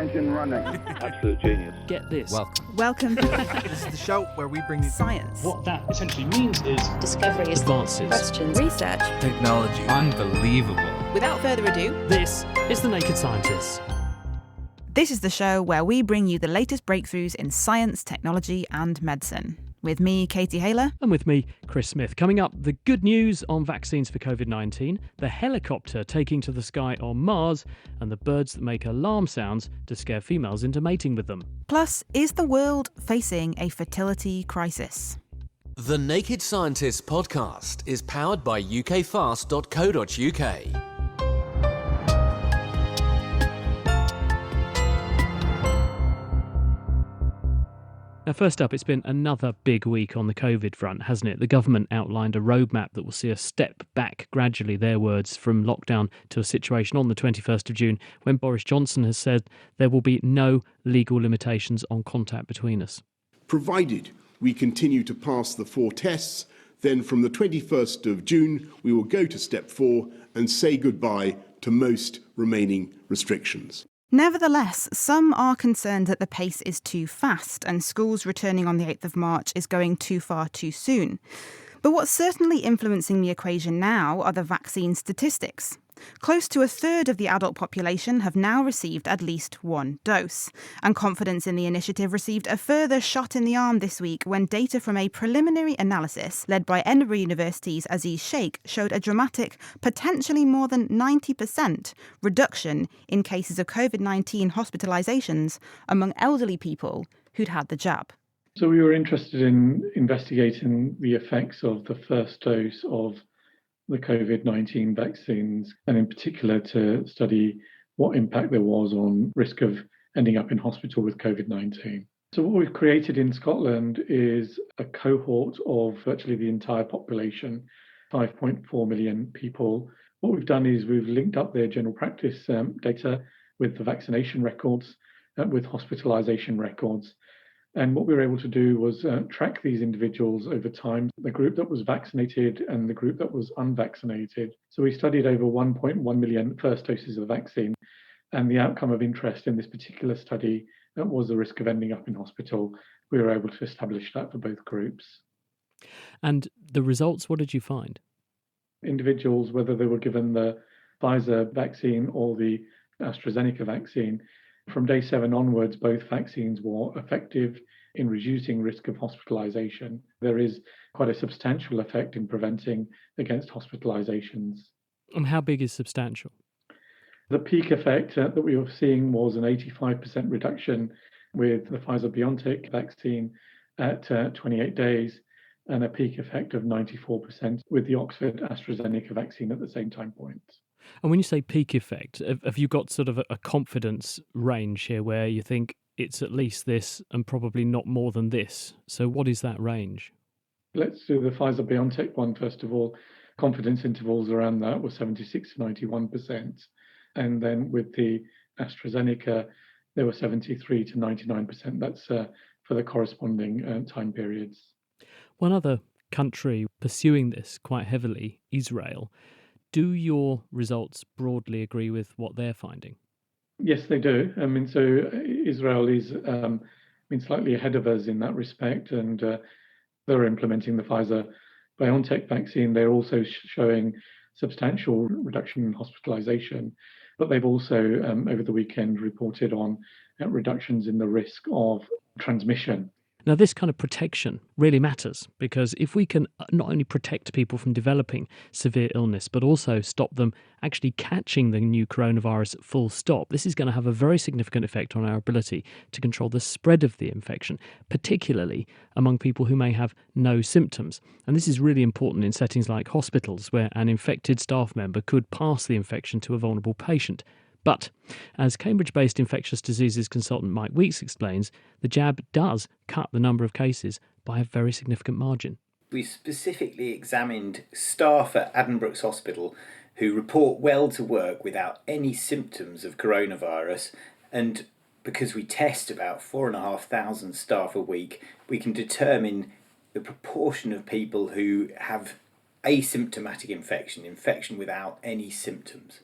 engine running. Absolute genius. Get this. Welcome. This is the show where we bring you Science. What that essentially means is discoveries, advances, questions, Research. technology. Unbelievable. Without further ado, this is The Naked Scientists. this is the show where we bring you the latest breakthroughs in science, technology and medicine. With me, Katie Haler. And with me, Chris Smith. Coming up, the good news on vaccines for COVID-19, the helicopter taking to the sky on Mars, and the birds that make alarm sounds to scare females into mating with them. Plus, is the world facing a fertility crisis? The Naked Scientists podcast is powered by ukfast.co.uk. Now, first up, it's been another big week on the COVID front, hasn't it? The government outlined a roadmap that will see us step back gradually, their words, from lockdown to a situation on the 21st of June when Boris Johnson has said there will be no legal limitations on contact between us. Provided we continue to pass the 4 tests, then from the 21st of June, we will go to step 4 and say goodbye to most remaining restrictions. Nevertheless, some are concerned that the pace is too fast and schools returning on the 8th of March is going too far too soon. But what's certainly influencing the equation now are the vaccine statistics. Close to a third of the adult population have now received at least one dose, and confidence in the initiative received a further shot in the arm this week when data from a preliminary analysis led by Edinburgh University's Aziz Sheikh showed a dramatic, potentially more than 90% reduction in cases of COVID-19 hospitalisations among elderly people who'd had the jab. So we were interested in investigating the effects of the first dose of the COVID-19 vaccines, and in particular to study what impact there was on risk of ending up in hospital with COVID-19. So what we've created in Scotland is a cohort of virtually the entire population, 5.4 million people. What we've done is we've linked up their general practice data with the vaccination records, with hospitalisation records. And what we were able to do was track these individuals over time, the group that was vaccinated and the group that was unvaccinated. So we studied over 1.1 million first doses of vaccine. And the outcome of interest in this particular study was the risk of ending up in hospital. We were able to establish that for both groups. And the results, what did you find? Individuals, whether they were given the Pfizer vaccine or the AstraZeneca vaccine, from day 7 onwards, both vaccines were effective in reducing risk of hospitalisation. There is quite a substantial effect in preventing against hospitalisations. And how big is substantial? The peak effect that we were seeing was an 85% reduction with the Pfizer-BioNTech vaccine at 28 days, and a peak effect of 94% with the Oxford AstraZeneca vaccine at the same time point. And when you say peak effect, have you got sort of a confidence range here where you think it's at least this and probably not more than this? So what is that range? Let's do the Pfizer-BioNTech one first of all. Confidence intervals around that were 76 to 91%. And then with the AstraZeneca, they were 73 to 99%. That's for the corresponding time periods. One other country pursuing this quite heavily, Israel. Do your results broadly agree with what they're finding? Yes, they do. I mean, so Israel is slightly ahead of us in that respect, and they're implementing the Pfizer-BioNTech vaccine. They're also showing substantial reduction in hospitalisation, but they've also, over the weekend, reported on reductions in the risk of transmission. Now, this kind of protection really matters because if we can not only protect people from developing severe illness, but also stop them actually catching the new coronavirus full stop, this is going to have a very significant effect on our ability to control the spread of the infection, particularly among people who may have no symptoms. And this is really important in settings like hospitals where an infected staff member could pass the infection to a vulnerable patient. But, as Cambridge-based infectious diseases consultant Mike Weeks explains, the jab does cut the number of cases by a very significant margin. We specifically examined staff at Addenbrooke's Hospital who report well to work without any symptoms of coronavirus, and because we test about 4,500 staff a week, we can determine the proportion of people who have asymptomatic infection without any symptoms.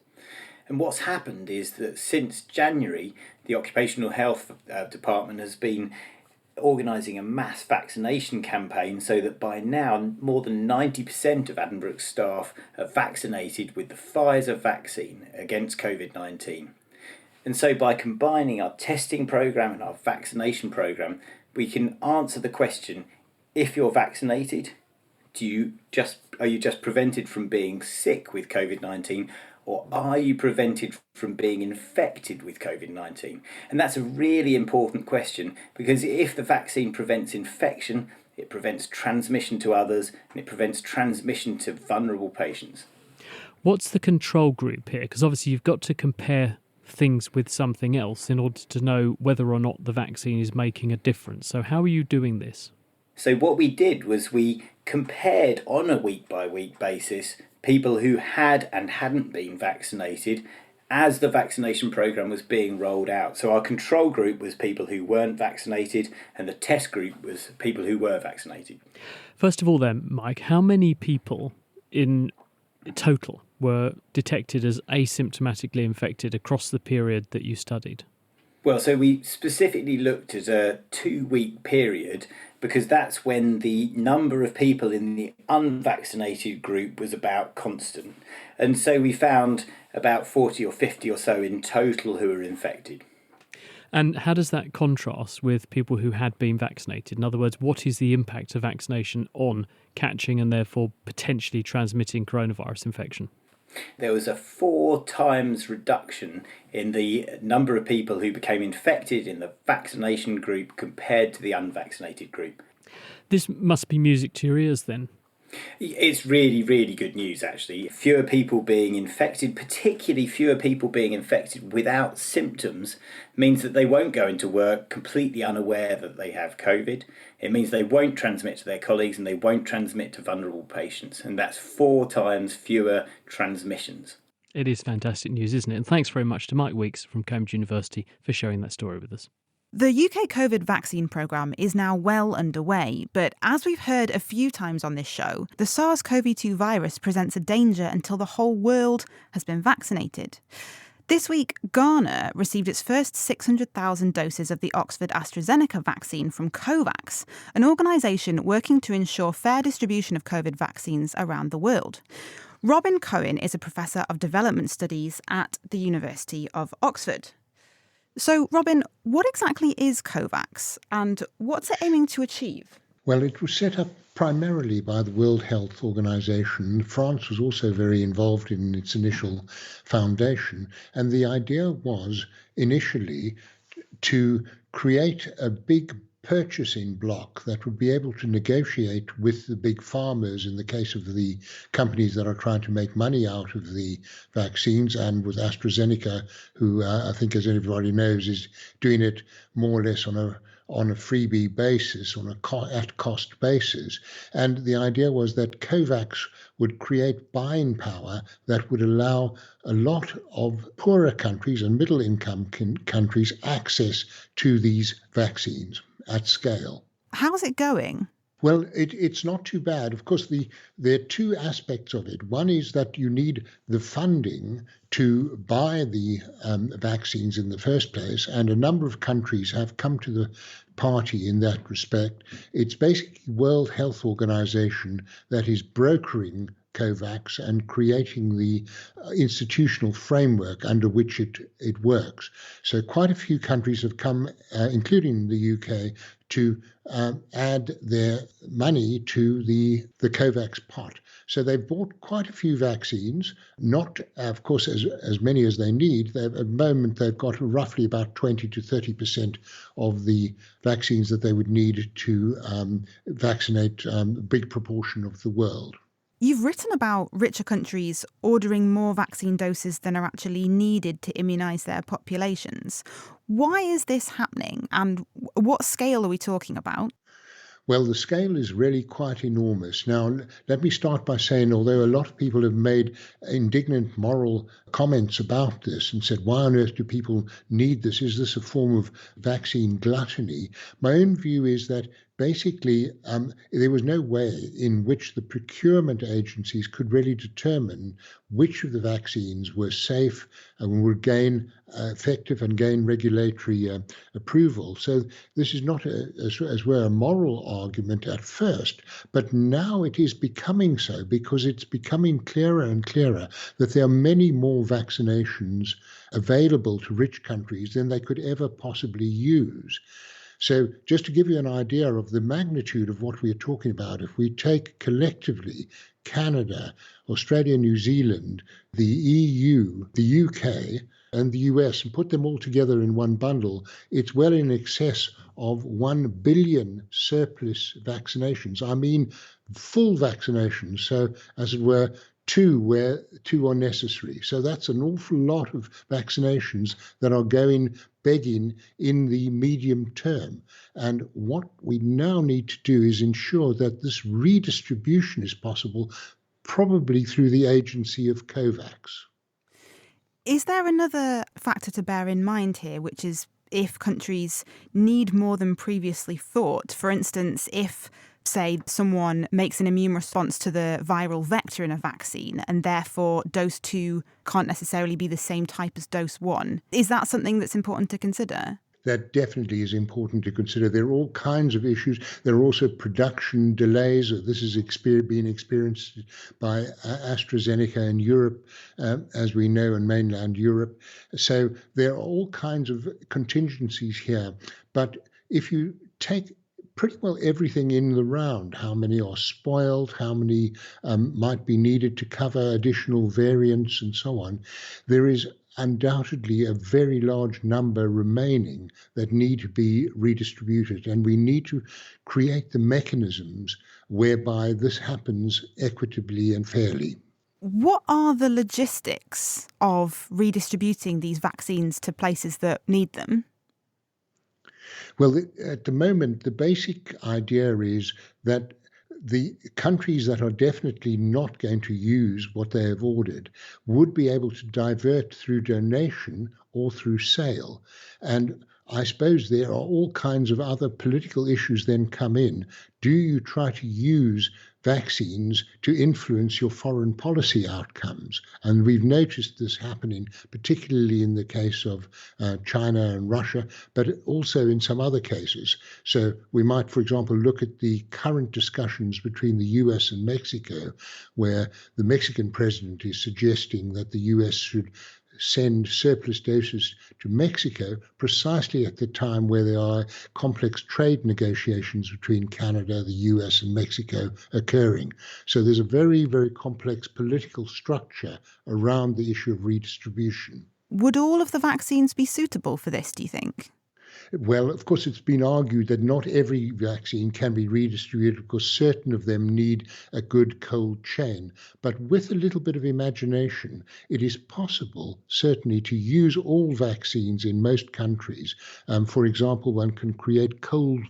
And what's happened is that since January, the Occupational Health Department has been organising a mass vaccination campaign so that by now more than 90% of Addenbrook's staff are vaccinated with the Pfizer vaccine against COVID-19. And so by combining our testing programme and our vaccination programme, we can answer the question, if you're vaccinated, are you just prevented from being sick with COVID-19, or are you prevented from being infected with COVID-19? And that's a really important question, because if the vaccine prevents infection, it prevents transmission to others, and it prevents transmission to vulnerable patients. What's the control group here? Because obviously you've got to compare things with something else in order to know whether or not the vaccine is making a difference. So how are you doing this? So what we did was we compared on a week-by-week basis people who had and hadn't been vaccinated as the vaccination programme was being rolled out. So our control group was people who weren't vaccinated, and the test group was people who were vaccinated. First of all then, Mike, how many people in total were detected as asymptomatically infected across the period that you studied? Well, so we specifically looked at a 2-week period because that's when the number of people in the unvaccinated group was about constant. And so we found about 40 or 50 or so in total who were infected. And how does that contrast with people who had been vaccinated? In other words, what is the impact of vaccination on catching and therefore potentially transmitting coronavirus infection? There was a 4 times reduction in the number of people who became infected in the vaccination group compared to the unvaccinated group. This must be music to your ears then. It's really, really good news, actually. Fewer people being infected, particularly fewer people being infected without symptoms, means that they won't go into work completely unaware that they have COVID. It means they won't transmit to their colleagues and they won't transmit to vulnerable patients. And that's 4 times fewer transmissions. It is fantastic news, isn't it? And thanks very much to Mike Weeks from Cambridge University for sharing that story with us. The UK COVID vaccine programme is now well underway, but as we've heard a few times on this show, the SARS-CoV-2 virus presents a danger until the whole world has been vaccinated. This week, Ghana received its first 600,000 doses of the Oxford AstraZeneca vaccine from COVAX, an organisation working to ensure fair distribution of COVID vaccines around the world. Robin Cohen is a professor of development studies at the University of Oxford. So, Robin, what exactly is COVAX and what's it aiming to achieve? Well, it was set up primarily by the World Health Organization. France was also very involved in its initial foundation. And the idea was initially to create a big purchasing bloc that would be able to negotiate with the big farmers in the case of the companies that are trying to make money out of the vaccines, and with AstraZeneca, who I think, as everybody knows, is doing it more or less on a freebie basis, on a at cost basis. And the idea was that COVAX would create buying power that would allow a lot of poorer countries and middle income countries access to these vaccines at scale. How's it going? Well, it's not too bad. Of course, there are 2 aspects of it. One is that you need the funding to buy the vaccines in the first place, and a number of countries have come to the party in that respect. It's basically World Health Organization that is brokering COVAX and creating the institutional framework under which it works. So quite a few countries have come, including the UK, to add their money to the COVAX pot. So they've bought quite a few vaccines, not, of course, as many as they need. At the moment, they've got roughly about 20 to 30% of the vaccines that they would need to vaccinate a big proportion of the world. You've written about richer countries ordering more vaccine doses than are actually needed to immunise their populations. Why is this happening, and what scale are we talking about? Well, the scale is really quite enormous. Now, let me start by saying, although a lot of people have made indignant moral comments about this and said, why on earth do people need this? Is this a form of vaccine gluttony? My own view is that basically there was no way in which the procurement agencies could really determine which of the vaccines were safe and would gain effective and gain regulatory approval. So this is not, as were, a moral argument at first, but now it is becoming so because it's becoming clearer and clearer that there are many more vaccinations available to rich countries than they could ever possibly use. So just to give you an idea of the magnitude of what we are talking about, if we take collectively Canada, Australia, New Zealand, the EU, the UK, and the US and put them all together in one bundle, it's well in excess of 1 billion surplus vaccinations. I mean full vaccinations, so as it were, two where two are necessary. So that's an awful lot of vaccinations that are going begging in the medium term. And what we now need to do is ensure that this redistribution is possible, probably through the agency of COVAX. Is there another factor to bear in mind here, which is if countries need more than previously thought? For instance, if, say, someone makes an immune response to the viral vector in a vaccine and therefore dose 2 can't necessarily be the same type as dose 1, is that something that's important to consider? That definitely is important to consider. There are all kinds of issues. There are also production delays. This is being experienced by AstraZeneca in Europe, as we know, in mainland Europe. So there are all kinds of contingencies here. But if you take pretty well everything in the round, how many are spoiled, how many might be needed to cover additional variants and so on, there is undoubtedly a very large number remaining that need to be redistributed. And we need to create the mechanisms whereby this happens equitably and fairly. What are the logistics of redistributing these vaccines to places that need them? Well, at the moment, the basic idea is that the countries that are definitely not going to use what they have ordered would be able to divert through donation or through sale. And I suppose there are all kinds of other political issues then come in. Do you try to use vaccines to influence your foreign policy outcomes? And we've noticed this happening, particularly in the case of China and Russia, but also in some other cases. So we might, for example, look at the current discussions between the US and Mexico, where the Mexican president is suggesting that the US should send surplus doses to Mexico precisely at the time where there are complex trade negotiations between Canada, the US, and Mexico occurring. So there's a very, very complex political structure around the issue of redistribution. Would all of the vaccines be suitable for this, do you think? Well, of course, it's been argued that not every vaccine can be redistributed because certain of them need a good cold chain. But with a little bit of imagination, it is possible, certainly, to use all vaccines in most countries. For example, one can create cold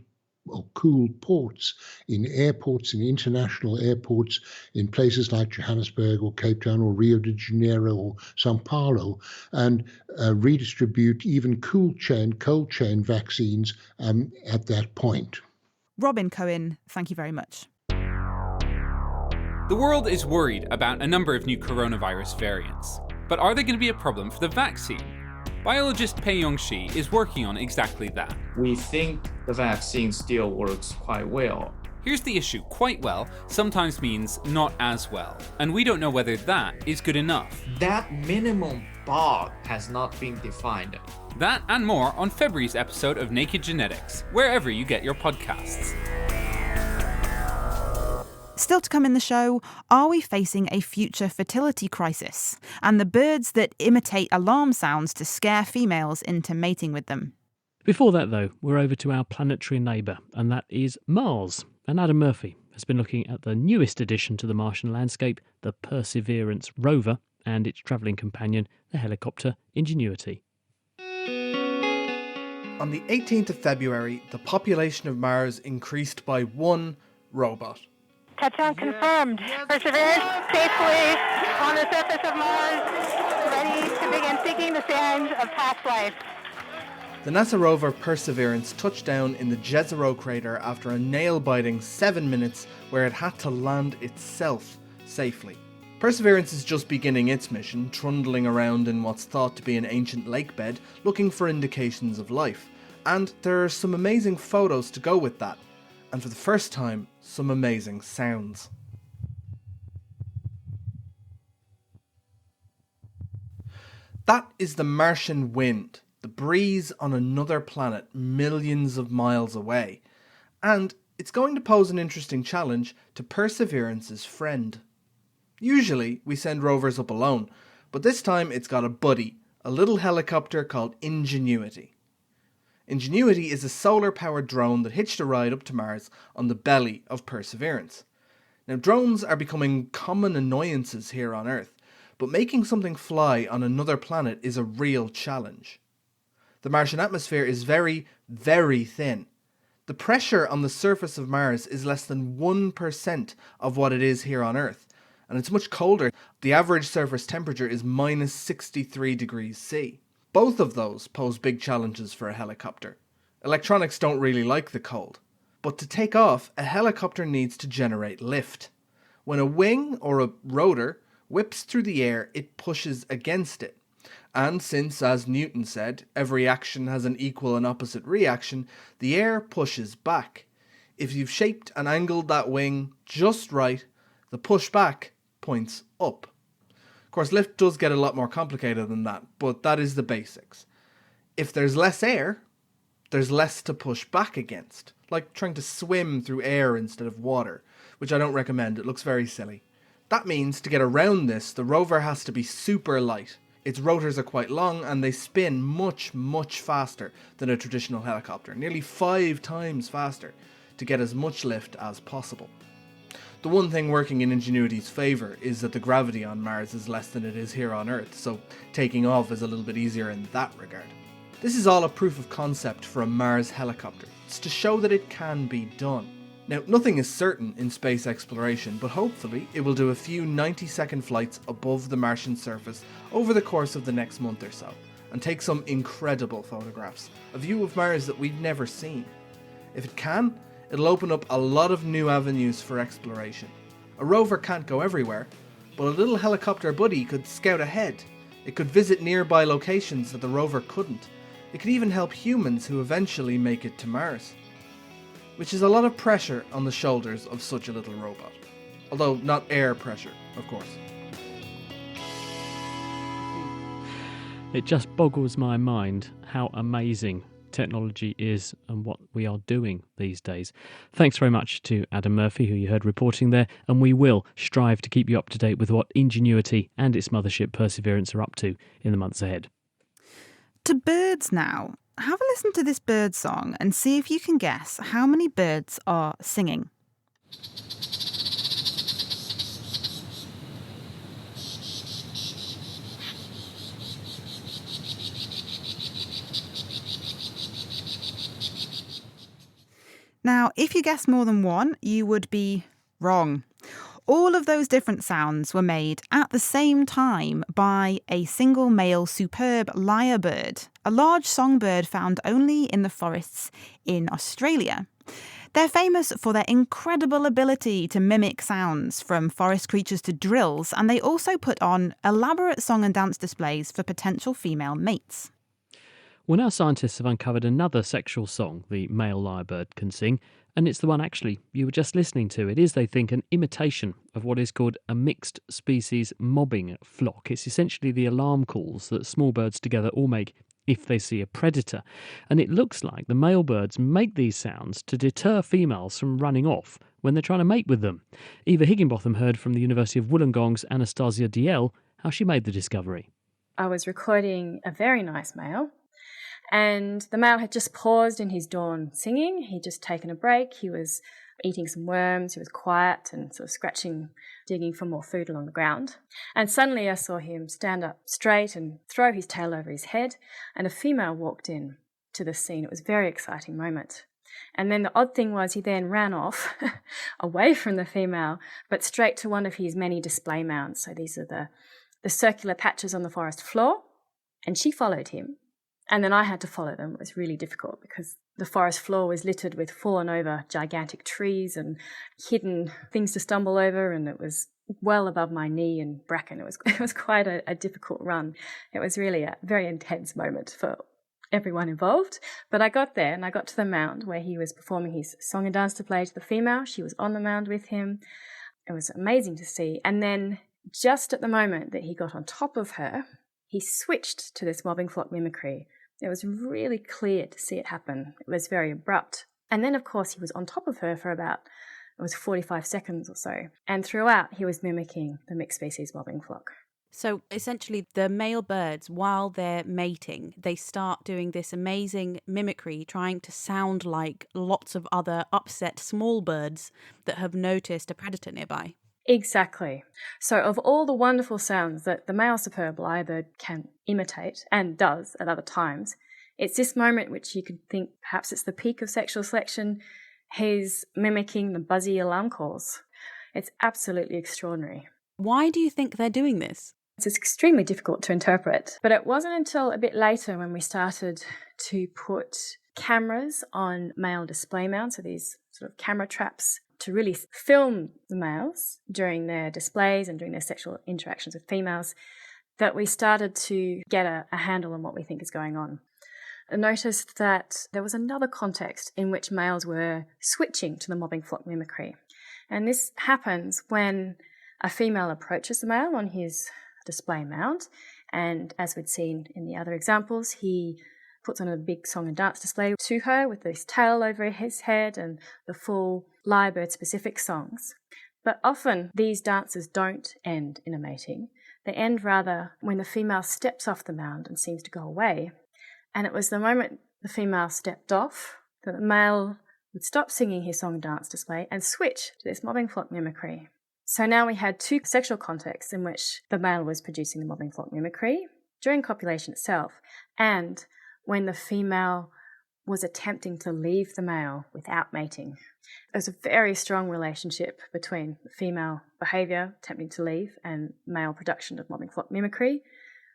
or cool ports in airports, in international airports, in places like Johannesburg or Cape Town or Rio de Janeiro or Sao Paulo, and redistribute even cold chain vaccines at that point. Robin Cohen, thank you very much. The world is worried about a number of new coronavirus variants. But are they going to be a problem for the vaccine? Biologist Pei Yongxi is working on exactly that. We think the vaccine still works quite well. Here's the issue: quite well sometimes means not as well, and we don't know whether that is good enough. That minimum bar has not been defined. That and more on February's episode of Naked Genetics, wherever you get your podcasts. Still to come in the show, are we facing a future fertility crisis? And the birds that imitate alarm sounds to scare females into mating with them. Before that, though, we're over to our planetary neighbour, and that is Mars. And Adam Murphy has been looking at the newest addition to the Martian landscape, the Perseverance rover, and its travelling companion, the helicopter Ingenuity. On the 18th of February, the population of Mars increased by 1 robot. Touchdown confirmed. Perseverance safely on the surface of Mars, ready to begin seeking the signs of past life. The NASA rover Perseverance touched down in the Jezero crater after a nail-biting 7 minutes where it had to land itself safely. Perseverance is just beginning its mission, trundling around in what's thought to be an ancient lake bed, looking for indications of life. And there are some amazing photos to go with that. And for the first time, some amazing sounds. That is the Martian wind, the breeze on another planet millions of miles away. And it's going to pose an interesting challenge to Perseverance's friend. Usually, we send rovers up alone, but this time it's got a buddy, a little helicopter called Ingenuity. Ingenuity is a solar-powered drone that hitched a ride up to Mars on the belly of Perseverance. Now, drones are becoming common annoyances here on Earth, but making something fly on another planet is a real challenge. The Martian atmosphere is very, very thin. The pressure on the surface of Mars is less than 1% of what it is here on Earth, and it's much colder. The average surface temperature is minus 63 degrees C. Both of those pose big challenges for a helicopter. Electronics don't really like the cold. But to take off, a helicopter needs to generate lift. When a wing or a rotor whips through the air, it pushes against it. And since, as Newton said, every action has an equal and opposite reaction, the air pushes back. If you've shaped and angled that wing just right, the push back points up. Of course, lift does get a lot more complicated than that, but that is the basics. If there's less air, there's less to push back against, like trying to swim through air instead of water, which I don't recommend. It looks very silly. That means to get around this, the rover has to be super light. Its rotors are quite long and they spin much, much faster than a traditional helicopter, nearly 5 times faster, to get as much lift as possible. The one thing working in Ingenuity's favour is that the gravity on Mars is less than it is here on Earth, so taking off is a little bit easier in that regard. This is all a proof of concept for a Mars helicopter. It's to show that it can be done. Now, nothing is certain in space exploration, but hopefully it will do a few 90-second flights above the Martian surface over the course of the next month or so, and take some incredible photographs, a view of Mars that we've never seen. If it can, it'll open up a lot of new avenues for exploration. A rover can't go everywhere, but a little helicopter buddy could scout ahead. It could visit nearby locations that the rover couldn't. It could even help humans who eventually make it to Mars. Which is a lot of pressure on the shoulders of such a little robot. Although not air pressure, of course. It just boggles my mind how amazing technology is and what we are doing these days. Thanks very much to Adam Murphy, who you heard reporting there, and we will strive to keep you up to date with what Ingenuity and its mothership Perseverance are up to in the months ahead. To birds now. Have a listen to this bird song and see if you can guess how many birds are singing. Now, if you guess more than one, you would be wrong. All of those different sounds were made at the same time by a single male superb lyrebird, a large songbird found only in the forests in Australia. They're famous for their incredible ability to mimic sounds from forest creatures to drills, and they also put on elaborate song and dance displays for potential female mates. Well, now scientists have uncovered another sexual song the male lyrebird can sing, and it's the one actually you were just listening to. It is, they think, an imitation of what is called a mixed species mobbing flock. It's essentially the alarm calls that small birds together all make if they see a predator. And it looks like the male birds make these sounds to deter females from running off when they're trying to mate with them. Eva Higginbotham heard from the University of Wollongong's Anastasia Diel how she made the discovery. I was recording a very nice male, and the male had just paused in his dawn singing. He'd just taken a break. He was eating some worms. He was quiet and sort of scratching, digging for more food along the ground. And suddenly I saw him stand up straight and throw his tail over his head, and a female walked in to the scene. It was a very exciting moment. And then the odd thing was he then ran off away from the female, but straight to one of his many display mounds. So these are the circular patches on the forest floor, and she followed him. And then I had to follow them. It was really difficult because the forest floor was littered with fallen over gigantic trees and hidden things to stumble over, and it was well above my knee in bracken. It was quite a difficult run. It was really a very intense moment for everyone involved. But I got there and I got to the mound where he was performing his song and dance display to the female. She was on the mound with him. It was amazing to see. And then just at the moment that he got on top of her, he switched to this mobbing flock mimicry. It was really clear to see it happen. It was very abrupt. And then, of course, he was on top of her for about, 45 seconds or so. And throughout, he was mimicking the mixed species mobbing flock. So essentially, the male birds, while they're mating, they start doing this amazing mimicry, trying to sound like lots of other upset small birds that have noticed a predator nearby. Exactly. So of all the wonderful sounds that the male superb lyrebird can imitate, and does at other times, it's this moment which you could think perhaps it's the peak of sexual selection. He's mimicking the buzzy alarm calls. It's absolutely extraordinary. Why do you think they're doing this? It's extremely difficult to interpret, but it wasn't until a bit later when we started to put cameras on male display mounts, so these sort of camera traps, to really film the males during their displays and during their sexual interactions with females, that we started to get a handle on what we think is going on. I noticed that there was another context in which males were switching to the mobbing flock mimicry. And this happens when a female approaches the male on his display mount, and as we'd seen in the other examples, he puts on a big song and dance display to her with this tail over his head and the full lyrebird-specific songs. But often these dances don't end in a mating. They end rather when the female steps off the mound and seems to go away. And it was the moment the female stepped off that the male would stop singing his song and dance display and switch to this mobbing flock mimicry. So now we had two sexual contexts in which the male was producing the mobbing flock mimicry during copulation itself, and when the female was attempting to leave the male without mating. There's a very strong relationship between female behaviour, attempting to leave, and male production of mobbing flock mimicry.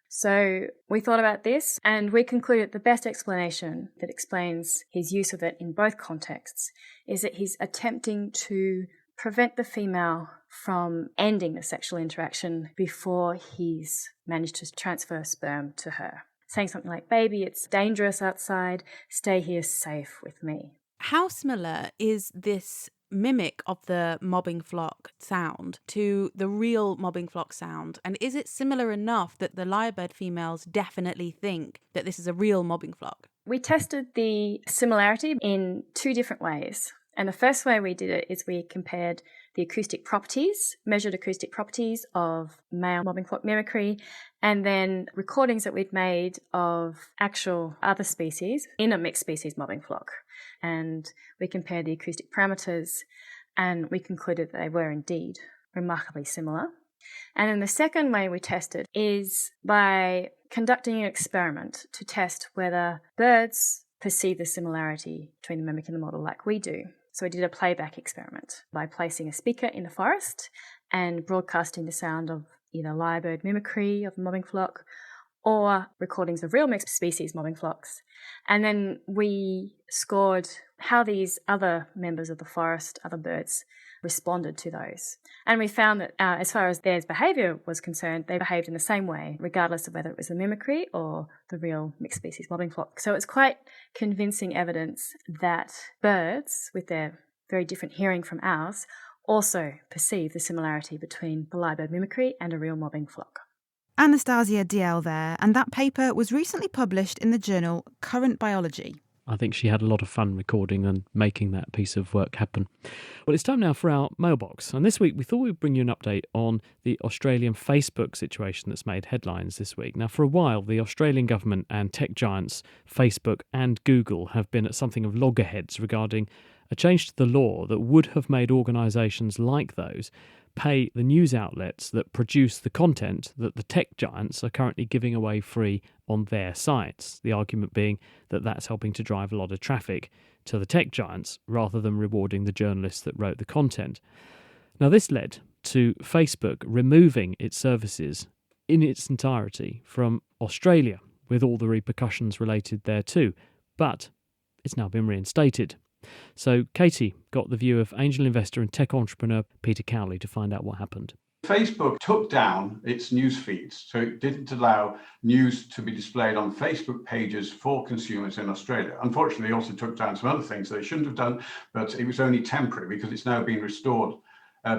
So we thought about this and we concluded the best explanation that explains his use of it in both contexts is that he's attempting to prevent the female from ending the sexual interaction before he's managed to transfer sperm to her. Saying something like, "Baby, it's dangerous outside, stay here safe with me." How similar is this mimic of the mobbing flock sound to the real mobbing flock sound? And is it similar enough that the lyrebird females definitely think that this is a real mobbing flock? We tested the similarity in two different ways. And the first way we did it is we compared the acoustic properties, measured acoustic properties of male mobbing flock mimicry, and then recordings that we'd made of actual other species in a mixed species mobbing flock. And we compared the acoustic parameters and we concluded that they were indeed remarkably similar. And then the second way we tested is by conducting an experiment to test whether birds perceive the similarity between the mimic and the model like we do. So we did a playback experiment by placing a speaker in the forest and broadcasting the sound of either lyrebird mimicry of the mobbing flock or recordings of real mixed species mobbing flocks. And then we scored how these other members of the forest, other birds, responded to those. And we found that as far as their behaviour was concerned, they behaved in the same way, regardless of whether it was the mimicry or the real mixed species mobbing flock. So it's quite convincing evidence that birds, with their very different hearing from ours, also perceive the similarity between the lyrebird mimicry and a real mobbing flock. Anastasia Diel there, and that paper was recently published in the journal Current Biology. I think she had a lot of fun recording and making that piece of work happen. Well, it's time now for our mailbox. And this week, we thought we'd bring you an update on the Australian Facebook situation that's made headlines this week. Now, for a while, the Australian government and tech giants Facebook and Google have been at something of loggerheads regarding a change to the law that would have made organisations like those pay the news outlets that produce the content that the tech giants are currently giving away free on their sites. The argument being that that's helping to drive a lot of traffic to the tech giants rather than rewarding the journalists that wrote the content. Now, this led to Facebook removing its services in its entirety from Australia, with all the repercussions related thereto. But it's now been reinstated. So Katie got the view of angel investor and tech entrepreneur Peter Cowley to find out what happened. Facebook took down its news feeds, so it didn't allow news to be displayed on Facebook pages for consumers in Australia. Unfortunately, it also took down some other things they shouldn't have done, but it was only temporary because it's now been restored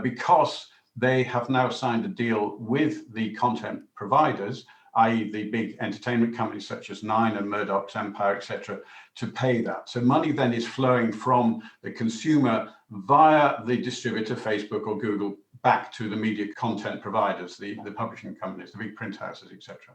because they have now signed a deal with the content providers, i.e. the big entertainment companies such as Nine and Murdoch's Empire, etc., to pay that. So money then is flowing from the consumer via the distributor, Facebook or Google, back to the media content providers, the publishing companies, the big print houses, etc.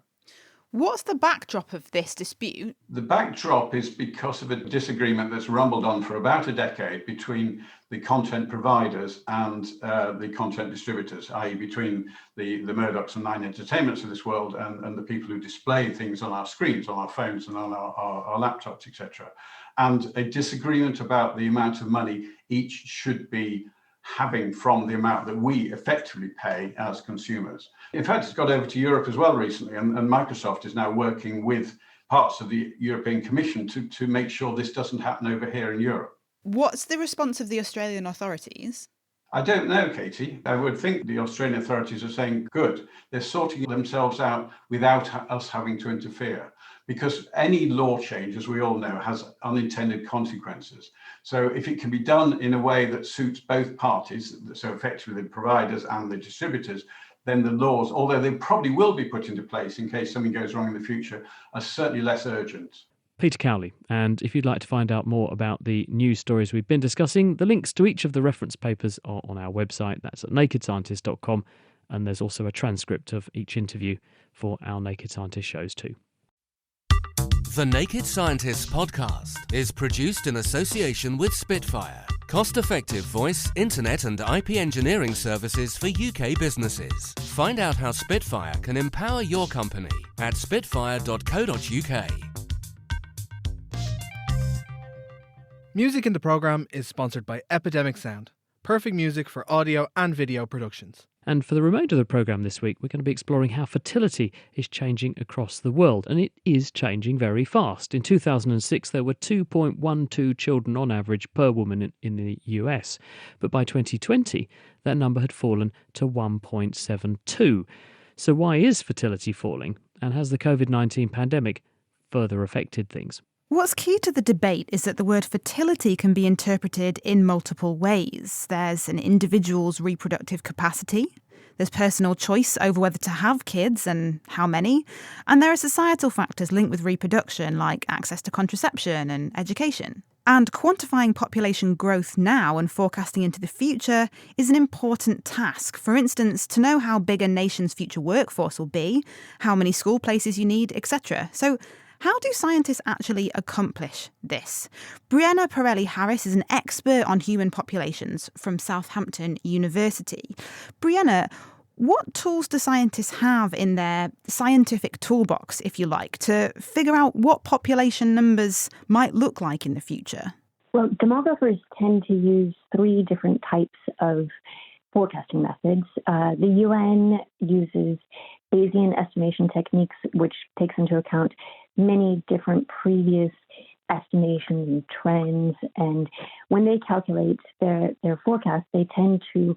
What's the backdrop of this dispute? The backdrop is because of a disagreement that's rumbled on for about a decade between the content providers and the content distributors, i.e. between the Murdochs and Nine Entertainments of this world and the people who display things on our screens, on our phones and on our laptops, etc. And a disagreement about the amount of money each should be having from the amount that we effectively pay as consumers. In fact, it's got over to Europe as well recently, and Microsoft is now working with parts of the European Commission to make sure this doesn't happen over here in Europe. What's the response of the Australian authorities? I don't know, Katie. I would think the Australian authorities are saying, good, they're sorting themselves out without us having to interfere. Because any law change, as we all know, has unintended consequences. So if it can be done in a way that suits both parties, so effectively the providers and the distributors, then the laws, although they probably will be put into place in case something goes wrong in the future, are certainly less urgent. Peter Cowley. And if you'd like to find out more about the news stories we've been discussing, the links to each of the reference papers are on our website. That's at nakedscientist.com. And there's also a transcript of each interview for our Naked Scientist shows too. The Naked Scientists podcast is produced in association with Spitfire, cost-effective voice, internet and IP engineering services for UK businesses. Find out how Spitfire can empower your company at spitfire.co.uk. Music in the programme is sponsored by Epidemic Sound, perfect music for audio and video productions. And for the remainder of the programme this week, we're going to be exploring how fertility is changing across the world. And it is changing very fast. In 2006, there were 2.12 children on average per woman in the US. But by 2020, that number had fallen to 1.72. So why is fertility falling? And has the COVID-19 pandemic further affected things? What's key to the debate is that the word fertility can be interpreted in multiple ways. There's an individual's reproductive capacity, there's personal choice over whether to have kids and how many, and there are societal factors linked with reproduction like access to contraception and education. And quantifying population growth now and forecasting into the future is an important task. For instance, to know how big a nation's future workforce will be, how many school places you need, etc. So how do scientists actually accomplish this? Brianna Pirelli-Harris is an expert on human populations from Southampton University. Brianna, what tools do scientists have in their scientific toolbox, if you like, to figure out what population numbers might look like in the future? Well, demographers tend to use three different types of forecasting methods. The UN uses Bayesian estimation techniques, which takes into account many different previous estimations and trends. And when they calculate their forecast, they tend to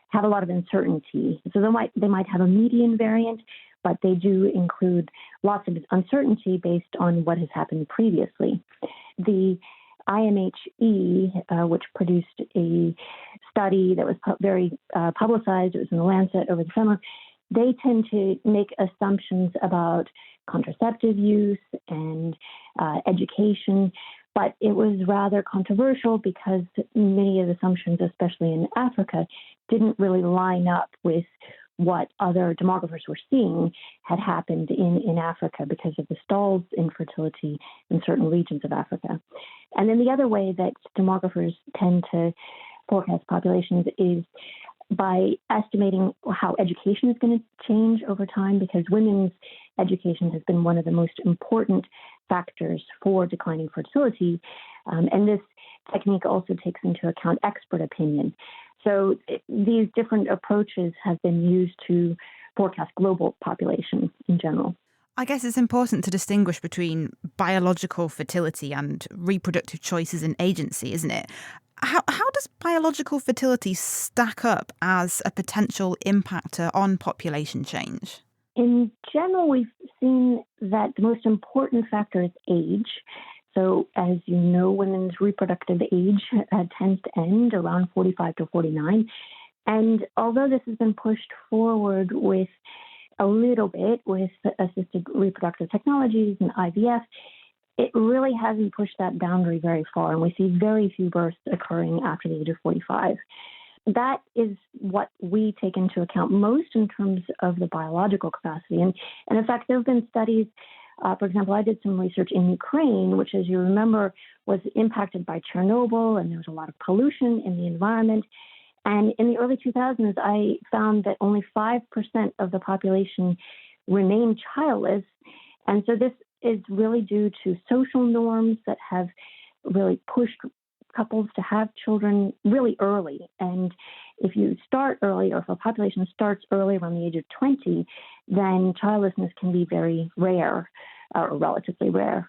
have a lot of uncertainty. So they might have a median variant, but they do include lots of uncertainty based on what has happened previously. The IMHE, which produced a study that was very publicized, it was in the Lancet over the summer, they tend to make assumptions about contraceptive use and education, but it was rather controversial because many of the assumptions, especially in Africa, didn't really line up with what other demographers were seeing had happened in Africa because of the stalls in fertility in certain regions of Africa. And then the other way that demographers tend to forecast populations is by estimating how education is going to change over time, because women's education has been one of the most important factors for declining fertility. And this technique also takes into account expert opinion. So these different approaches have been used to forecast global population in general. I guess it's important to distinguish between biological fertility and reproductive choices and agency, isn't it? How does biological fertility stack up as a potential impactor on population change? In general, we've seen that the most important factor is age. So as you know, women's reproductive age tends to end around 45 to 49. And although this has been pushed forward with a little bit with assisted reproductive technologies and IVF, it really hasn't pushed that boundary very far. And we see very few births occurring after the age of 45. That is what we take into account most in terms of the biological capacity. And in fact, there have been studies. For example, I did some research in Ukraine, which, as you remember, was impacted by Chernobyl, and there was a lot of pollution in the environment. And in the early 2000s, I found that only 5% of the population remained childless. And so this is really due to social norms that have really pushed couples to have children really early. And if you start early, or if a population starts early around the age of 20, then childlessness can be very rare, or relatively rare.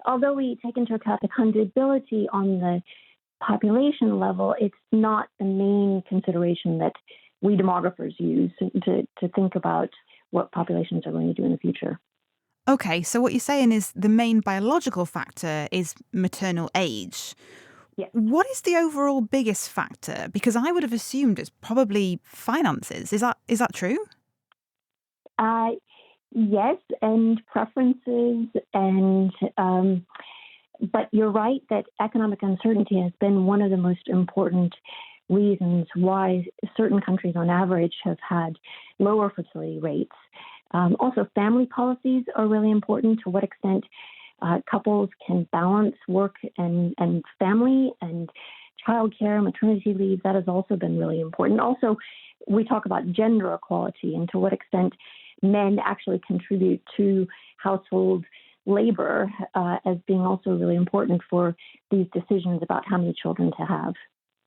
Although we take into account the fecundability on the population level, it's not the main consideration that we demographers use to think about what populations are going to do in the future. Okay, so what you're saying is the main biological factor is maternal age. Yeah. What is the overall biggest factor? Because I would have assumed it's probably finances. Is that true? Yes, and preferences, and but you're right that economic uncertainty has been one of the most important reasons why certain countries on average have had lower fertility rates. Also, family policies are really important. To what extent couples can balance work and family, and childcare, maternity leave, that has also been really important. Also, we talk about gender equality and to what extent men actually contribute to household labor as being also really important for these decisions about how many children to have.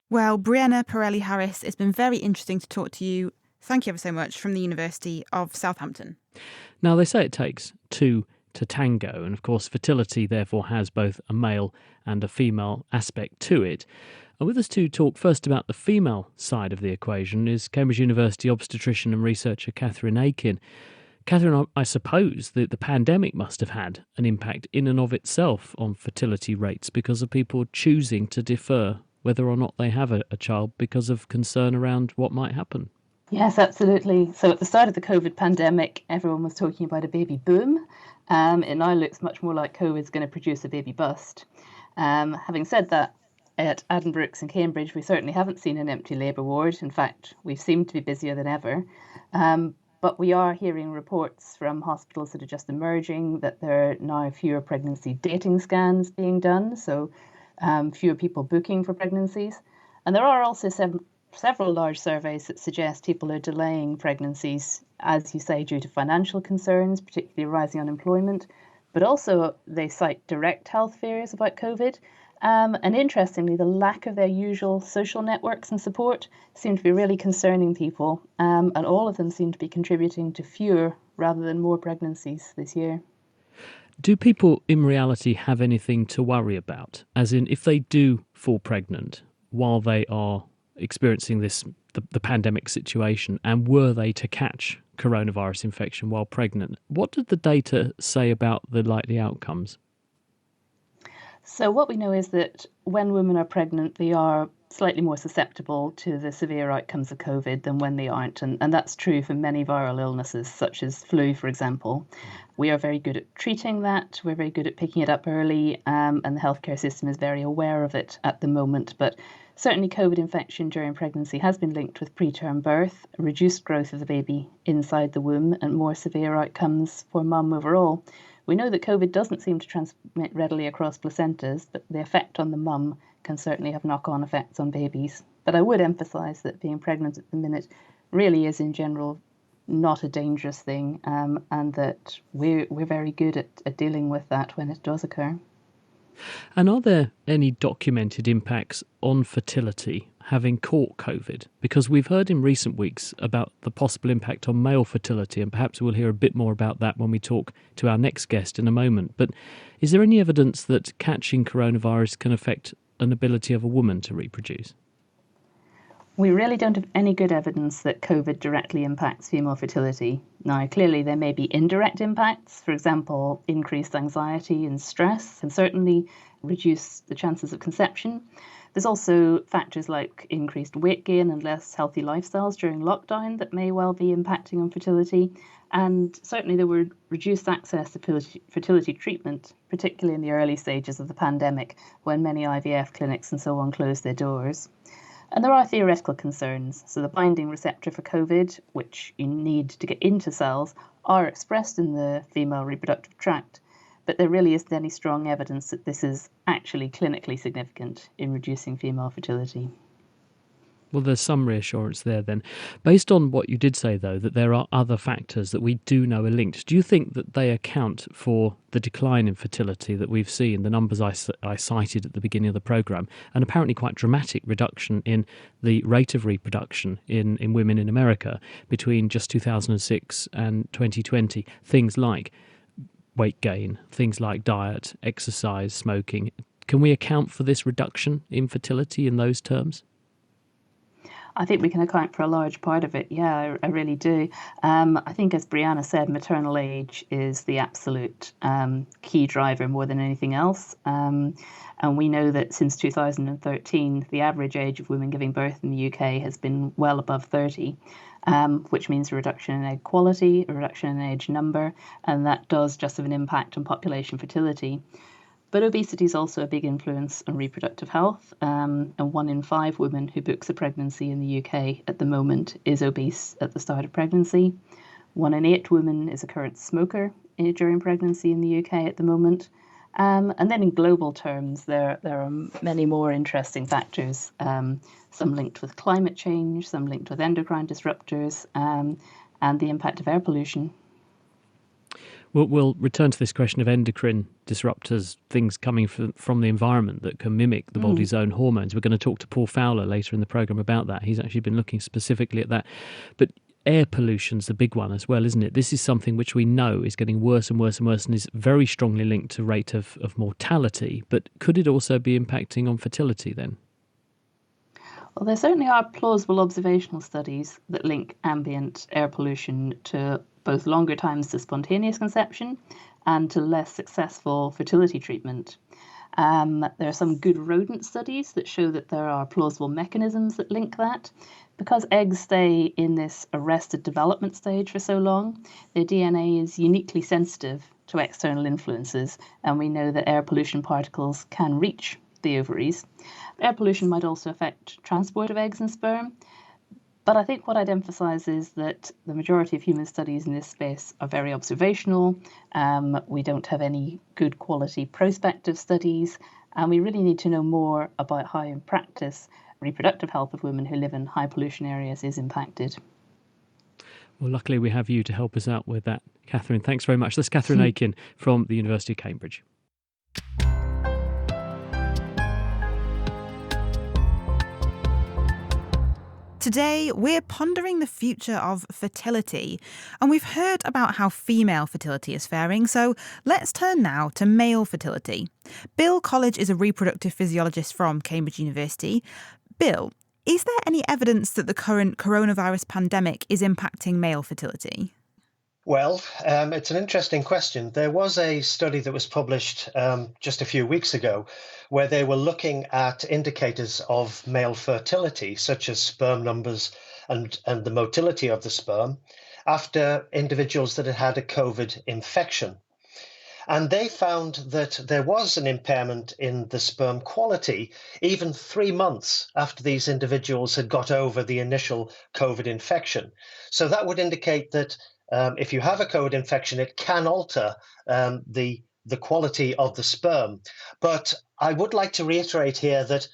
Well, Brianna Pirelli-Harris, it's been very interesting to talk to you. Thank you ever so much, from the University of Southampton. Now, they say it takes two to tango, and of course fertility therefore has both a male and a female aspect to it. And with us to talk first about the female side of the equation is Cambridge University obstetrician and researcher Catherine Aiken. Catherine, I suppose that the pandemic must have had an impact in and of itself on fertility rates because of people choosing to defer whether or not they have a child because of concern around what might happen. Yes, absolutely. So at the start of the COVID pandemic, everyone was talking about a baby boom. It now looks much more like COVID is going to produce a baby bust. Having said that, at Addenbrooke's in Cambridge, we certainly haven't seen an empty labour ward. In fact, we seem to be busier than ever. But we are hearing reports from hospitals that are just emerging that there are now fewer pregnancy dating scans being done, so fewer people booking for pregnancies. And there are also several large surveys that suggest people are delaying pregnancies, as you say, due to financial concerns, particularly rising unemployment. But also they cite direct health fears about COVID. And interestingly, the lack of their usual social networks and support seem to be really concerning people. And all of them seem to be contributing to fewer rather than more pregnancies this year. Do people in reality have anything to worry about? As in, if they do fall pregnant while they are experiencing the pandemic situation, and were they to catch coronavirus infection while pregnant, what did the data say about the likely outcomes? So what we know is that when women are pregnant, they are slightly more susceptible to the severe outcomes of COVID than when they aren't. And that's true for many viral illnesses, such as flu, for example. We are very good at treating that. We're very good at picking it up early, and the healthcare system is very aware of it at the moment. But certainly COVID infection during pregnancy has been linked with preterm birth, reduced growth of the baby inside the womb, and more severe outcomes for mum overall. We know that COVID doesn't seem to transmit readily across placentas, but the effect on the mum can certainly have knock-on effects on babies. But I would emphasise that being pregnant at the minute really is in general not a dangerous thing, and that we're very good at dealing with that when it does occur. And are there any documented impacts on fertility having caught COVID? Because we've heard in recent weeks about the possible impact on male fertility, and perhaps we'll hear a bit more about that when we talk to our next guest in a moment. But is there any evidence that catching coronavirus can affect an ability of a woman to reproduce? We really don't have any good evidence that COVID directly impacts female fertility. Now, clearly there may be indirect impacts. For example, increased anxiety and stress can certainly reduce the chances of conception. There's also factors like increased weight gain and less healthy lifestyles during lockdown that may well be impacting on fertility. And certainly there were reduced access to fertility treatment, particularly in the early stages of the pandemic when many IVF clinics and so on closed their doors. And there are theoretical concerns. So the binding receptor for COVID, which you need to get into cells, are expressed in the female reproductive tract. But there really isn't any strong evidence that this is actually clinically significant in reducing female fertility. Well, there's some reassurance there then. Based on what you did say, though, that there are other factors that we do know are linked, do you think that they account for the decline in fertility that we've seen, the numbers I cited at the beginning of the programme, and apparently quite dramatic reduction in the rate of reproduction in women in America between just 2006 and 2020? Things like weight gain, things like diet, exercise, smoking. Can we account for this reduction in fertility in those terms? I think we can account for a large part of it. Yeah, I really do. I think, as Brianna said, maternal age is the absolute key driver more than anything else. And we know that since 2013, the average age of women giving birth in the UK has been well above 30, which means a reduction in egg quality, a reduction in age number, and that does just have an impact on population fertility. But obesity is also a big influence on reproductive health, and 1 in 5 women who books a pregnancy in the UK at the moment is obese at the start of pregnancy. 1 in 8 women is a current smoker during pregnancy in the UK at the moment. And then in global terms, there are many more interesting factors, some linked with climate change, some linked with endocrine disruptors, and the impact of air pollution. We'll return to this question of endocrine disruptors, things coming from the environment that can mimic the body's own hormones. We're going to talk to Paul Fowler later in the programme about that. He's actually been looking specifically at that. But air pollution's the big one as well, isn't it? This is something which we know is getting worse and worse and worse and is very strongly linked to rate of mortality. But could it also be impacting on fertility then? Well, there certainly are plausible observational studies that link ambient air pollution to both longer times to spontaneous conception and to less successful fertility treatment. There are some good rodent studies that show that there are plausible mechanisms that link that. Because eggs stay in this arrested development stage for so long, their DNA is uniquely sensitive to external influences, and we know that air pollution particles can reach the ovaries. Air pollution might also affect transport of eggs and sperm. But I think what I'd emphasise is that the majority of human studies in this space are very observational. We don't have any good quality prospective studies, and we really need to know more about how in practice reproductive health of women who live in high pollution areas is impacted. Well, luckily we have you to help us out with that, Catherine. Thanks very much. That's Catherine Aiken from the University of Cambridge. Today, we're pondering the future of fertility, and we've heard about how female fertility is faring, so let's turn now to male fertility. Bill College is a reproductive physiologist from Cambridge University. Bill, is there any evidence that the current coronavirus pandemic is impacting male fertility? Well, it's an interesting question. There was a study that was published just a few weeks ago where they were looking at indicators of male fertility, such as sperm numbers and the motility of the sperm, after individuals that had had a COVID infection. And they found that there was an impairment in the sperm quality even 3 months after these individuals had got over the initial COVID infection. So that would indicate that if you have a COVID infection, it can alter the quality of the sperm. But I would like to reiterate here that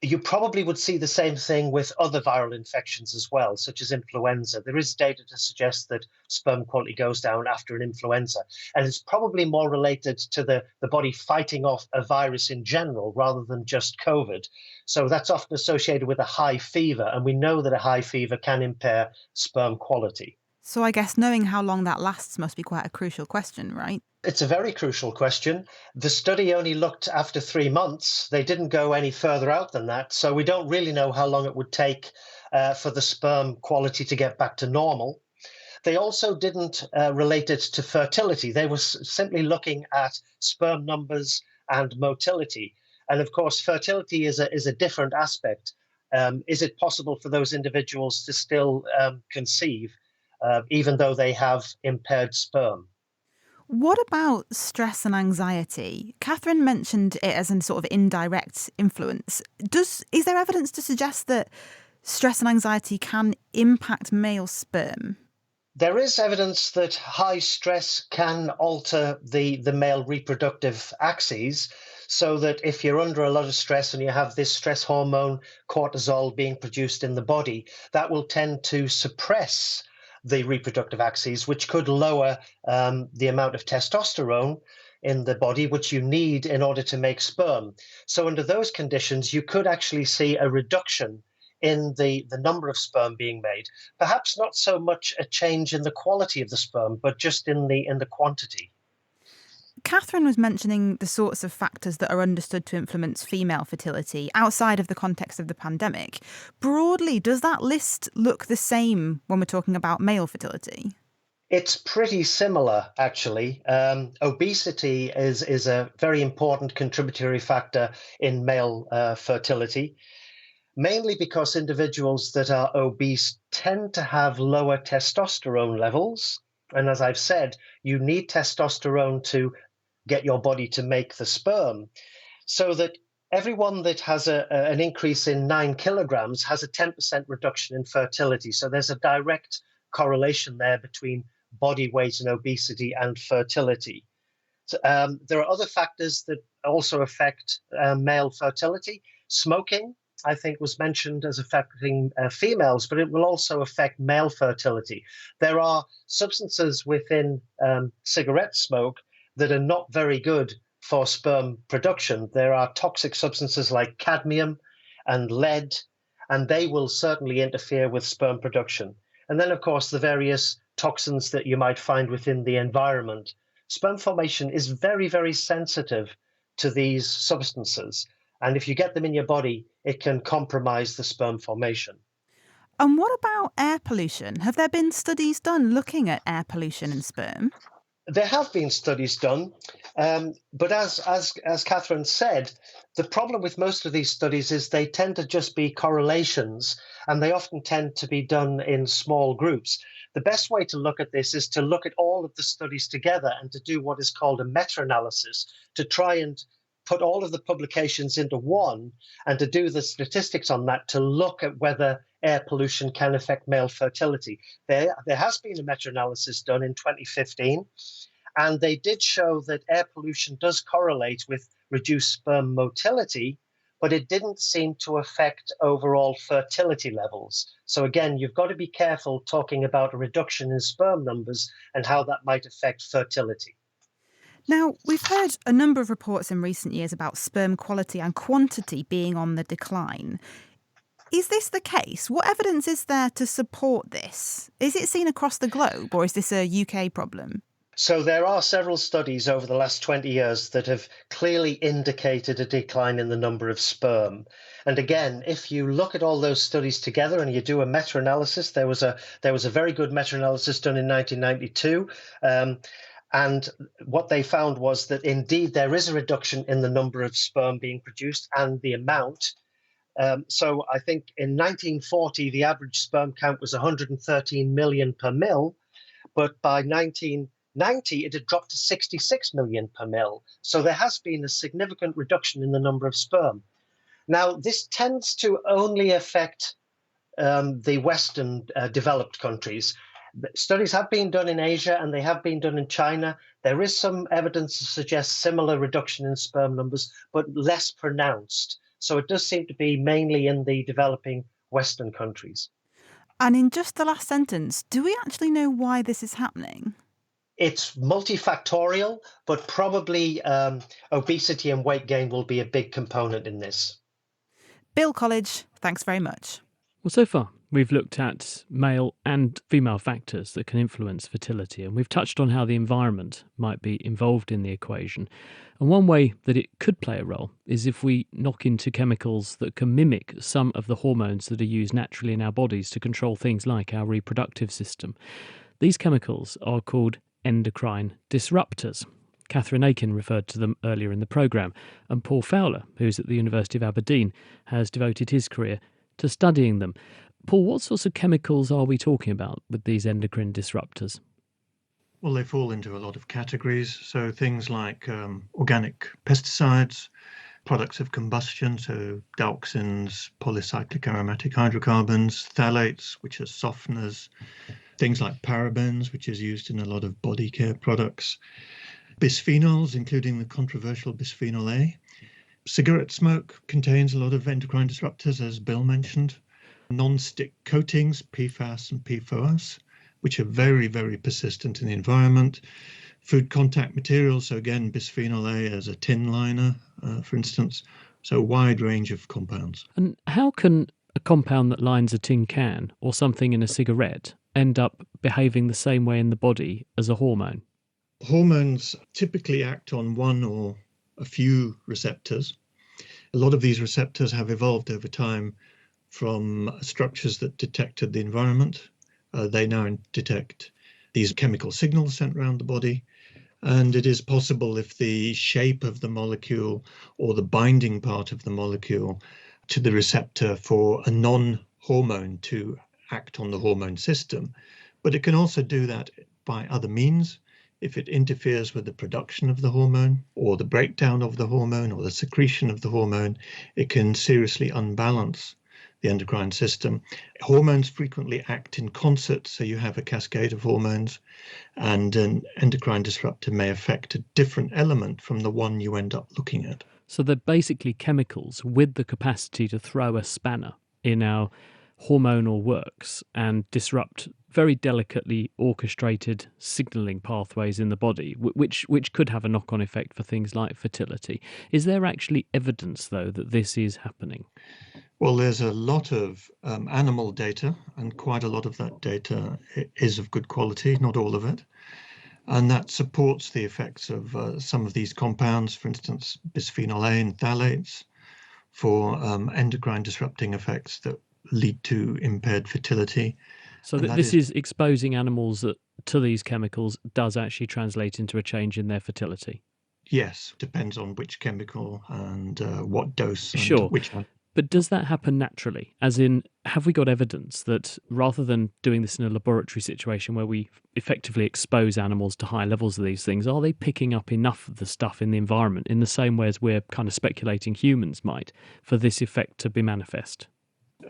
You probably would see the same thing with other viral infections as well, such as influenza. There is data to suggest that sperm quality goes down after an influenza, and it's probably more related to the body fighting off a virus in general rather than just COVID. So that's often associated with a high fever, and we know that a high fever can impair sperm quality. So I guess knowing how long that lasts must be quite a crucial question, right? It's a very crucial question. The study only looked after 3 months. They didn't go any further out than that. So we don't really know how long it would take for the sperm quality to get back to normal. They also didn't relate it to fertility. They were simply looking at sperm numbers and motility. And of course, fertility is a different aspect. Is it possible for those individuals to still conceive, even though they have impaired sperm? What about stress and anxiety? Catherine mentioned it as a sort of indirect influence. Is there evidence to suggest that stress and anxiety can impact male sperm? There is evidence that high stress can alter the male reproductive axes, so that if you're under a lot of stress and you have this stress hormone, cortisol, being produced in the body, that will tend to suppress the reproductive axes, which could lower the amount of testosterone in the body, which you need in order to make sperm. So under those conditions, you could actually see a reduction in the number of sperm being made. Perhaps not so much a change in the quality of the sperm, but just in the quantity. Catherine was mentioning the sorts of factors that are understood to influence female fertility outside of the context of the pandemic. Broadly, does that list look the same when we're talking about male fertility? It's pretty similar, actually. Obesity is a very important contributory factor in male fertility, mainly because individuals that are obese tend to have lower testosterone levels. And as I've said, you need testosterone to get your body to make the sperm, so that everyone that has an increase in 9 kilograms has a 10% reduction in fertility. So there's a direct correlation there between body weight and obesity and fertility. So, there are other factors that also affect male fertility. Smoking, I think, was mentioned as affecting females, but it will also affect male fertility. There are substances within cigarette smoke that are not very good for sperm production. There are toxic substances like cadmium and lead, and they will certainly interfere with sperm production. And then, of course, the various toxins that you might find within the environment. Sperm formation is very, very sensitive to these substances. And if you get them in your body, it can compromise the sperm formation. And what about air pollution? Have there been studies done looking at air pollution and sperm? There have been studies done, but as Catherine said, the problem with most of these studies is they tend to just be correlations, and they often tend to be done in small groups. The best way to look at this is to look at all of the studies together and to do what is called a meta-analysis, to try and put all of the publications into one and to do the statistics on that to look at whether air pollution can affect male fertility. There has been a meta-analysis done in 2015, and they did show that air pollution does correlate with reduced sperm motility, but it didn't seem to affect overall fertility levels. So again, you've got to be careful talking about a reduction in sperm numbers and how that might affect fertility. Now, we've heard a number of reports in recent years about sperm quality and quantity being on the decline. Is this the case? What evidence is there to support this? Is it seen across the globe, or is this a UK problem? So there are several studies over the last 20 years that have clearly indicated a decline in the number of sperm. And again, if you look at all those studies together and you do a meta-analysis, there was a very good meta-analysis done in 1992. And what they found was that indeed there is a reduction in the number of sperm being produced and the amount. So I think in 1940, the average sperm count was 113 million per mil, but by 1990, it had dropped to 66 million per mil. So there has been a significant reduction in the number of sperm. Now, this tends to only affect the Western developed countries. Studies have been done in Asia and they have been done in China. There is some evidence to suggest similar reduction in sperm numbers, but less pronounced. So it does seem to be mainly in the developing Western countries. And in just the last sentence, do we actually know why this is happening? It's multifactorial, but probably obesity and weight gain will be a big component in this. Bill College, thanks very much. Well, so far, we've looked at male and female factors that can influence fertility, and we've touched on how the environment might be involved in the equation. And one way that it could play a role is if we knock into chemicals that can mimic some of the hormones that are used naturally in our bodies to control things like our reproductive system. These chemicals are called endocrine disruptors. Catherine Aiken referred to them earlier in the programme, and Paul Fowler, who's at the University of Aberdeen, has devoted his career to studying them. Paul, what sorts of chemicals are we talking about with these endocrine disruptors? Well, they fall into a lot of categories. So things like organic pesticides, products of combustion, so dioxins, polycyclic aromatic hydrocarbons, phthalates, which are softeners, things like parabens, which is used in a lot of body care products, bisphenols, including the controversial bisphenol A. Cigarette smoke contains a lot of endocrine disruptors, as Bill mentioned. Non-stick coatings, PFAS and PFOS, which are very, very persistent in the environment. Food contact materials, so again, bisphenol A as a tin liner, for instance. So a wide range of compounds. And how can a compound that lines a tin can or something in a cigarette end up behaving the same way in the body as a hormone? Hormones typically act on one or a few receptors. A lot of these receptors have evolved over time from structures that detected the environment. They now detect these chemical signals sent around the body. And it is possible, if the shape of the molecule or the binding part of the molecule to the receptor for a non-hormone to act on the hormone system. But it can also do that by other means. If it interferes with the production of the hormone or the breakdown of the hormone or the secretion of the hormone, it can seriously unbalance the endocrine system. Hormones frequently act in concert, so you have a cascade of hormones, and an endocrine disruptor may affect a different element from the one you end up looking at. So they're basically chemicals with the capacity to throw a spanner in our hormonal works and disrupt very delicately orchestrated signalling pathways in the body, which could have a knock-on effect for things like fertility. Is there actually evidence, though, that this is happening? Well, there's a lot of animal data, and quite a lot of that data is of good quality, not all of it. And that supports the effects of some of these compounds, for instance, bisphenol A and phthalates, for endocrine disrupting effects that lead to impaired fertility. So this is exposing animals to these chemicals does actually translate into a change in their fertility? Yes, depends on which chemical and what dose. And sure. Which one. But does that happen naturally? As in, have we got evidence that rather than doing this in a laboratory situation where we effectively expose animals to high levels of these things, are they picking up enough of the stuff in the environment in the same way as we're kind of speculating humans might for this effect to be manifest?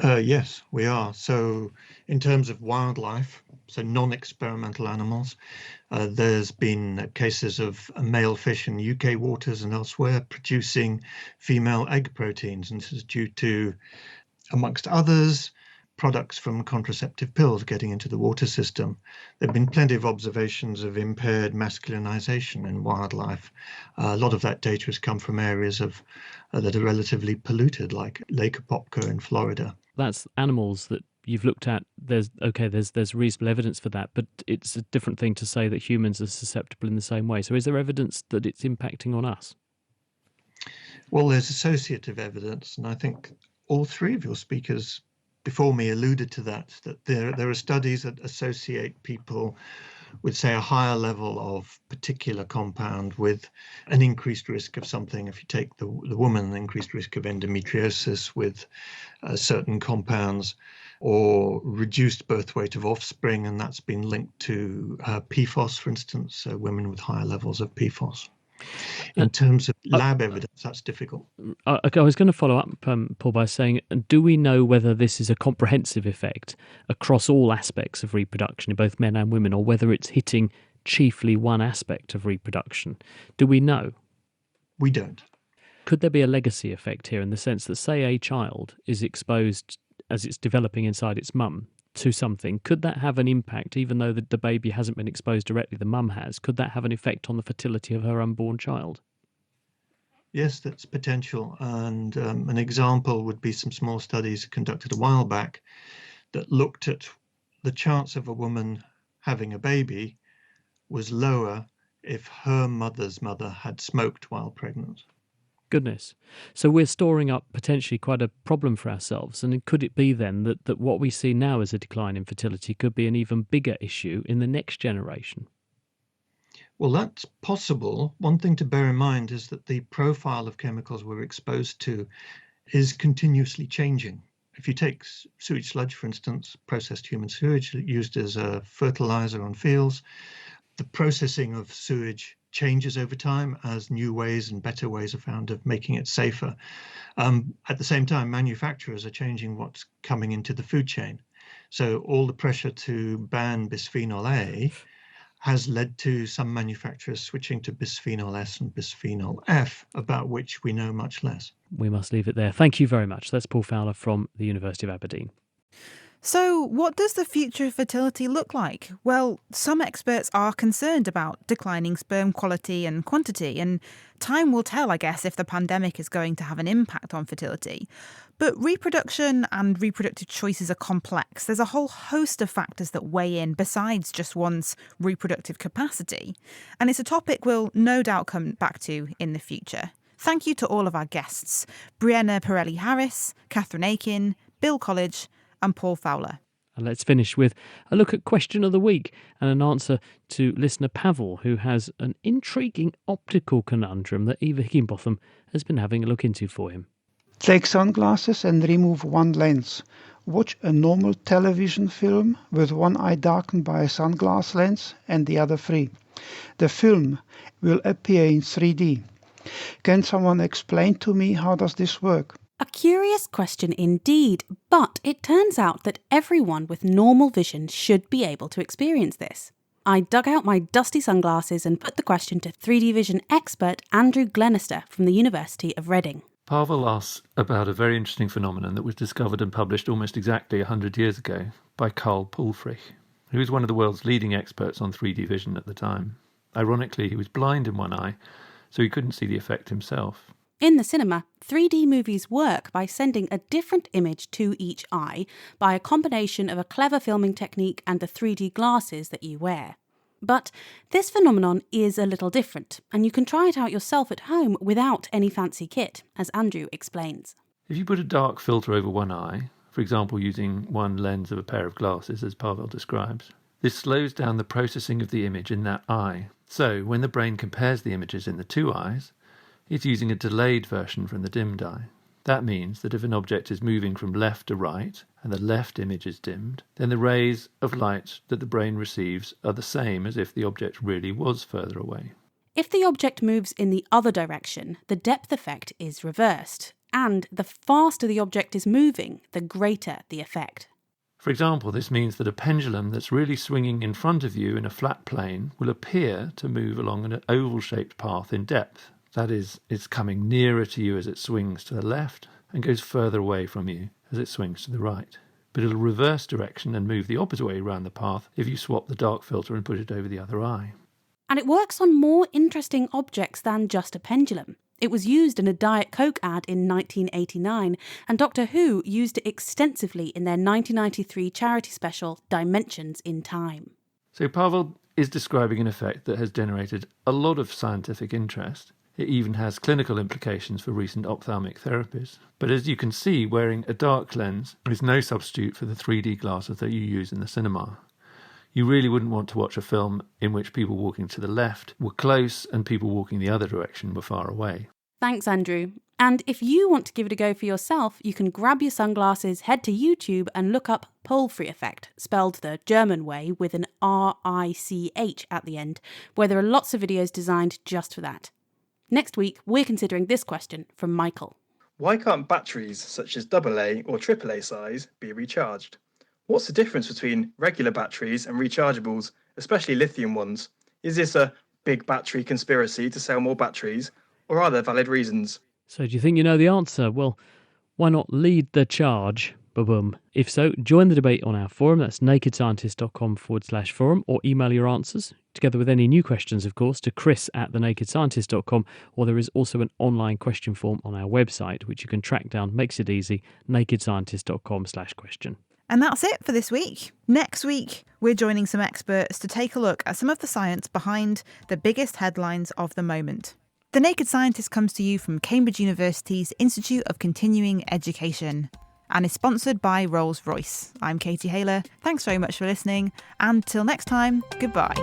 Yes, we are. So in terms of wildlife, so non-experimental animals, there's been cases of male fish in UK waters and elsewhere producing female egg proteins. And this is due to, amongst others, products from contraceptive pills getting into the water system. There have been plenty of observations of impaired masculinization in wildlife. A lot of that data has come from areas that are relatively polluted, like Lake Apopka in Florida. That's animals that you've looked at. There's reasonable evidence for that, but it's a different thing to say that humans are susceptible in the same way. So is there evidence that it's impacting on us? Well, there's associative evidence, and I think all three of your speakers before me alluded to that there are studies that associate people with, say, a higher level of particular compound with an increased risk of something. If you take the woman, an increased risk of endometriosis with certain compounds, or reduced birth weight of offspring, and that's been linked to PFOS, for instance, so women with higher levels of PFOS. In terms of lab evidence, that's difficult. I was going to follow up, Paul, by saying, do we know whether this is a comprehensive effect across all aspects of reproduction in both men and women, or whether it's hitting chiefly one aspect of reproduction? Do we know? We don't. could there be a legacy effect here in the sense that, say, a child is exposed as it's developing inside its mum to something? Could that have an impact, even though the baby hasn't been exposed directly, the mum has? Could that have an effect on the fertility of her unborn child? Yes, that's potential. And an example would be some small studies conducted a while back that looked at the chance of a woman having a baby was lower if her mother's mother had smoked while pregnant. Goodness. So we're storing up potentially quite a problem for ourselves. And could it be then that what we see now as a decline in fertility could be an even bigger issue in the next generation? Well, that's possible. One thing to bear in mind is that the profile of chemicals we're exposed to is continuously changing. If you take sewage sludge, for instance, processed human sewage used as a fertilizer on fields, the processing of sewage changes over time as new ways and better ways are found of making it safer. At the same time, manufacturers are changing what's coming into the food chain. So all the pressure to ban bisphenol A has led to some manufacturers switching to bisphenol S and bisphenol F, about which we know much less. We must leave it there. Thank you very much. That's Paul Fowler from the University of Aberdeen. So, what does the future of fertility look like? Well, some experts are concerned about declining sperm quality and quantity, and time will tell, I guess, if the pandemic is going to have an impact on fertility. But reproduction and reproductive choices are complex. There's a whole host of factors that weigh in besides just one's reproductive capacity. And it's a topic we'll no doubt come back to in the future. Thank you to all of our guests, Brianna Pirelli-Harris, Catherine Aiken, Bill College, and Paul Fowler. And let's finish with a look at Question of the Week and an answer to listener Pavel, who has an intriguing optical conundrum that Eva Higginbotham has been having a look into for him. Take sunglasses and remove one lens. Watch a normal television film with one eye darkened by a sunglass lens and the other free. The film will appear in 3D. Can someone explain to me how does this work? A curious question indeed, but it turns out that everyone with normal vision should be able to experience this. I dug out my dusty sunglasses and put the question to 3D vision expert Andrew Glenister from the University of Reading. Pavel asks about a very interesting phenomenon that was discovered and published almost exactly 100 years ago by Karl Pulfrich, who was one of the world's leading experts on 3D vision at the time. Ironically, he was blind in one eye, so he couldn't see the effect himself. In the cinema, 3D movies work by sending a different image to each eye by a combination of a clever filming technique and the 3D glasses that you wear. But this phenomenon is a little different, and you can try it out yourself at home without any fancy kit, as Andrew explains. If you put a dark filter over one eye, for example using one lens of a pair of glasses, as Pavel describes, this slows down the processing of the image in that eye. So when the brain compares the images in the two eyes, it's using a delayed version from the dimmed eye. That means that if an object is moving from left to right and the left image is dimmed, then the rays of light that the brain receives are the same as if the object really was further away. If the object moves in the other direction, the depth effect is reversed, and the faster the object is moving, the greater the effect. For example, this means that a pendulum that's really swinging in front of you in a flat plane will appear to move along an oval-shaped path in depth. That is, it's coming nearer to you as it swings to the left and goes further away from you as it swings to the right. But it'll reverse direction and move the opposite way around the path if you swap the dark filter and put it over the other eye. And it works on more interesting objects than just a pendulum. It was used in a Diet Coke ad in 1989, and Doctor Who used it extensively in their 1993 charity special, Dimensions in Time. So Pavel is describing an effect that has generated a lot of scientific interest. It even has clinical implications for recent ophthalmic therapies. But as you can see, wearing a dark lens is no substitute for the 3D glasses that you use in the cinema. You really wouldn't want to watch a film in which people walking to the left were close and people walking the other direction were far away. Thanks, Andrew. And if you want to give it a go for yourself, you can grab your sunglasses, head to YouTube and look up Pulfrich effect, spelled the German way with an R-I-C-H at the end, where there are lots of videos designed just for that. Next week, we're considering this question from Michael. Why can't batteries such as AA or AAA size be recharged? What's the difference between regular batteries and rechargeables, especially lithium ones? Is this a big battery conspiracy to sell more batteries, or are there valid reasons? So do you think you know the answer? Well, why not lead the charge? Ba-boom. If so, join the debate on our forum. That's nakedscientist.com/forum, or email your answers, together with any new questions, of course, to chris@thenakedscientist.com, or there is also an online question form on our website, which you can track down. Makes it easy, nakedscientist.com/question. And that's it for this week. Next week, we're joining some experts to take a look at some of the science behind the biggest headlines of the moment. The Naked Scientist comes to you from Cambridge University's Institute of Continuing Education and is sponsored by Rolls-Royce. I'm Katie Haylor. Thanks very much for listening, and till next time, goodbye.